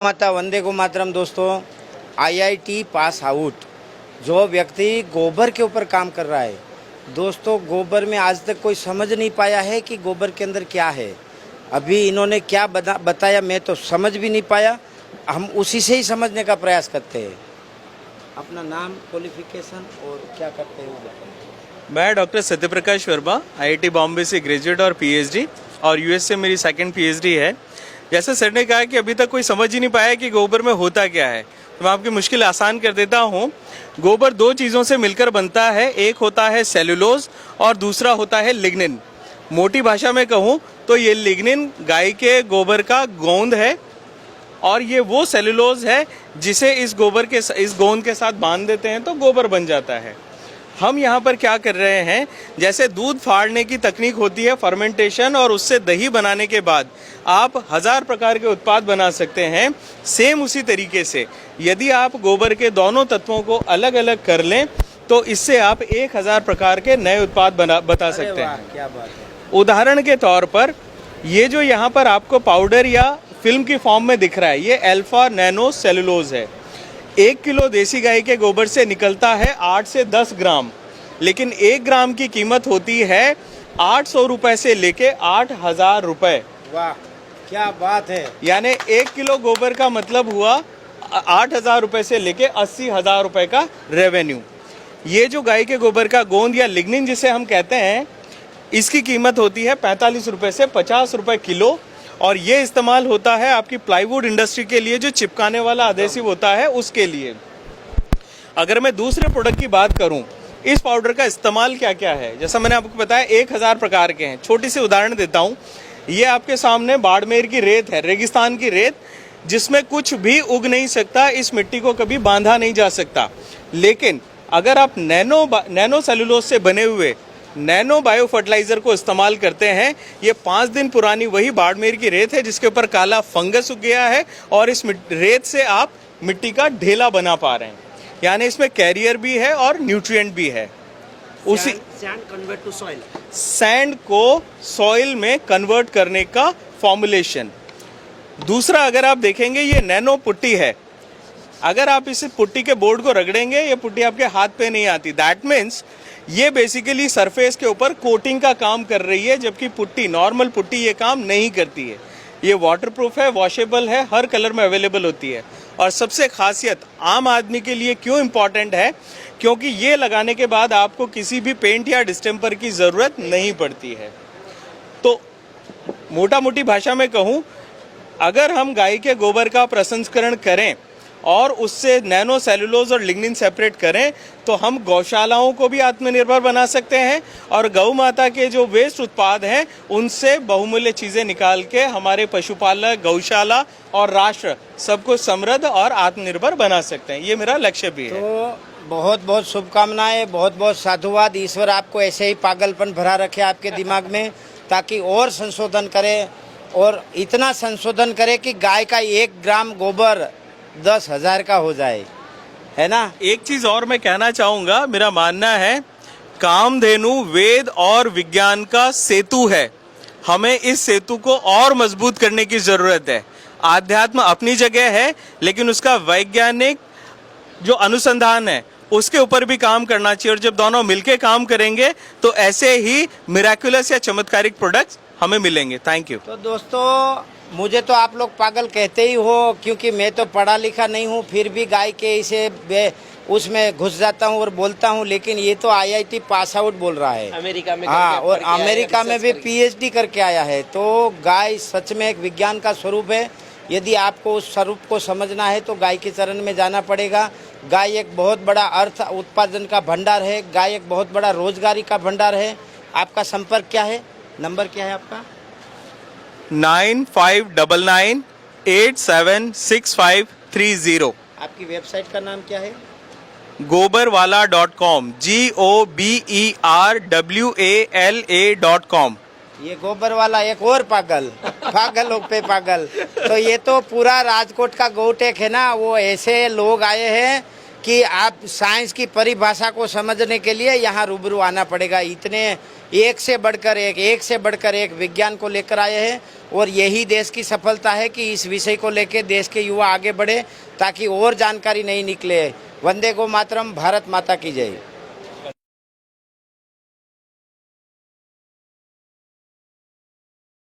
माता वंदे को मातरम। दोस्तों, आईआईटी पास आउट जो व्यक्ति गोबर के ऊपर काम कर रहा है, दोस्तों गोबर में आज तक कोई समझ नहीं पाया है कि गोबर के अंदर क्या है। अभी इन्होंने क्या बताया मैं तो समझ भी नहीं पाया। हम उसी से ही समझने का प्रयास करते हैं। अपना नाम, क्वालिफिकेशन और क्या करते हैं वो बताइए। मैं डॉक्टर सत्यप्रकाश वर्मा, आईआईटी बॉम्बे से ग्रेजुएट और पीएचडी, और यूएस से मेरी सेकंड पीएचडी है। जैसे सर ने कहा कि अभी तक कोई समझ ही नहीं पाया कि गोबर में होता क्या है, तो मैं आपकी मुश्किल आसान कर देता हूँ। गोबर दो चीज़ों से मिलकर बनता है, एक होता है सेलुलोज और दूसरा होता है लिग्निन। मोटी भाषा में कहूँ तो ये लिग्निन गाय के गोबर का गोंद है और ये वो सेलुलोज है जिसे इस गोंद के साथ बांध देते हैं तो गोबर बन जाता है। हम यहाँ पर क्या कर रहे हैं, जैसे दूध फाड़ने की तकनीक होती है फर्मेंटेशन, और उससे दही बनाने के बाद आप 1000 प्रकार के उत्पाद बना सकते हैं। सेम उसी तरीके से यदि आप गोबर के दोनों तत्वों को अलग अलग कर लें तो इससे आप 1000 प्रकार के नए उत्पाद बता सकते हैं। क्या बात है। उदाहरण के तौर पर ये जो यहाँ पर आपको पाउडर या फिल्म की फॉर्म में दिख रहा है, ये अल्फा नैनो सेलुलोज है। 1 किलो देसी गाय के गोबर से निकलता है 8 से 10 ग्राम, लेकिन 1 ग्राम की कीमत होती है 800 रुपए से लेके 8000 रुपए। वाह, क्या बात है। यानी 1 किलो गोबर का मतलब हुआ 8000 रुपए से लेके 80,000 रुपए का रेवेन्यू। ये जो गाय के गोबर का गोंद या लिग्निन जिसे हम कहते हैं, इसकी कीमत होती है 45 रुपए से 50 रुपए किलो, और ये इस्तेमाल होता है आपकी प्लाईवुड इंडस्ट्री के लिए, जो चिपकाने वाला अधेसिव होता है उसके लिए। अगर मैं दूसरे प्रोडक्ट की बात करूं, इस पाउडर का इस्तेमाल क्या क्या है, जैसा मैंने आपको बताया 1000 प्रकार के हैं। छोटी सी उदाहरण देता हूं, ये आपके सामने बाड़मेर की रेत है, रेगिस्तान की रेत, जिसमें कुछ भी उग नहीं सकता, इस मिट्टी को कभी बांधा नहीं जा सकता। लेकिन अगर आप नैनो सेलुलोज से बने हुए नैनो बायो फर्टिलाइजर को इस्तेमाल करते हैं, ये 5 दिन पुरानी वही बाड़मेर की रेत है जिसके ऊपर काला फंगस उग गया है, और इस रेत से आप मिट्टी का ढेला बना पा रहे हैं। यानी इसमें कैरियर भी है और न्यूट्रिएंट भी है। उसी sand convert to soil, sand को सॉइल में कन्वर्ट करने का फॉर्मुलेशन। दूसरा, अगर आप देखेंगे ये नैनो पुट्टी है। अगर आप इस पुट्टी के बोर्ड को रगड़ेंगे, ये पुट्टी आपके हाथ पे नहीं आती। दैट मीन्स ये बेसिकली सरफेस के ऊपर कोटिंग का काम कर रही है, जबकि पुट्टी, नॉर्मल पुट्टी ये काम नहीं करती है। ये वाटरप्रूफ है, वॉशेबल है, हर कलर में अवेलेबल होती है। और सबसे खासियत आम आदमी के लिए क्यों इम्पॉर्टेंट है, क्योंकि ये लगाने के बाद आपको किसी भी पेंट या डिस्टेम्पर की ज़रूरत नहीं पड़ती है। तो मोटा मोटी भाषा में कहूँ, अगर हम गाय के गोबर का प्रसंस्करण करें और उससे नैनो सेलुलोज और लिग्निन सेपरेट करें तो हम गौशालाओं को भी आत्मनिर्भर बना सकते हैं, और गौ माता के जो वेस्ट उत्पाद हैं उनसे बहुमूल्य चीज़ें निकाल के हमारे पशुपालक, गौशाला और राष्ट्र सबको समृद्ध और आत्मनिर्भर बना सकते हैं। ये मेरा लक्ष्य भी है। तो बहुत बहुत शुभकामनाएं, बहुत बहुत साधुवाद। ईश्वर आपको ऐसे ही पागलपन भरा रखे आपके दिमाग में, ताकि और संशोधन करे, और इतना संशोधन करे कि गाय का 1 ग्राम गोबर 10,000 का हो जाए, है ना। एक चीज और मैं कहना चाहूंगा, मेरा मानना है कामधेनु वेद और विज्ञान का सेतु है। हमें इस सेतु को और मजबूत करने की जरूरत है। आध्यात्म अपनी जगह है, लेकिन उसका वैज्ञानिक जो अनुसंधान है उसके ऊपर भी काम करना चाहिए, और जब दोनों मिलके काम करेंगे तो ऐसे ही मिराकुलस या चमत्कारिक प्रोडक्ट्स हमें मिलेंगे। Thank you. तो दोस्तों, मुझे तो आप लोग पागल कहते ही हो, क्योंकि मैं तो पढ़ा लिखा नहीं हूँ, फिर भी गाय के इसे उसमें घुस जाता हूँ और बोलता हूँ। लेकिन ये तो आईआईटी पास आउट बोल रहा है, अमेरिका में। हाँ, और अमेरिका में भी पीएचडी करके आया है। तो गाय सच में एक विज्ञान का स्वरूप है। यदि आपको उस स्वरूप को समझना है तो गाय के चरण में जाना पड़ेगा। गाय एक बहुत बड़ा अर्थ उत्पादन का भंडार है, गाय एक बहुत बड़ा रोजगारी का भंडार है। आपका संपर्क क्या है, नंबर क्या है आपका? 9599876530। आपकी वेबसाइट का नाम क्या है? gobarwala.com, GOBERWALA.com। ये गोबर वाला एक और पागल पागलों पे पागल। तो ये तो पूरा राजकोट का गौटेक है ना, वो ऐसे लोग आए हैं कि आप साइंस की परिभाषा को समझने के लिए यहाँ रूबरू आना पड़ेगा। इतने एक से बढ़कर एक विज्ञान को लेकर आए हैं और यही देश की सफलता है कि इस विषय को लेकर देश के युवा आगे बढ़े ताकि और जानकारी नहीं निकले। वंदे गो मातरम, भारत माता की जय।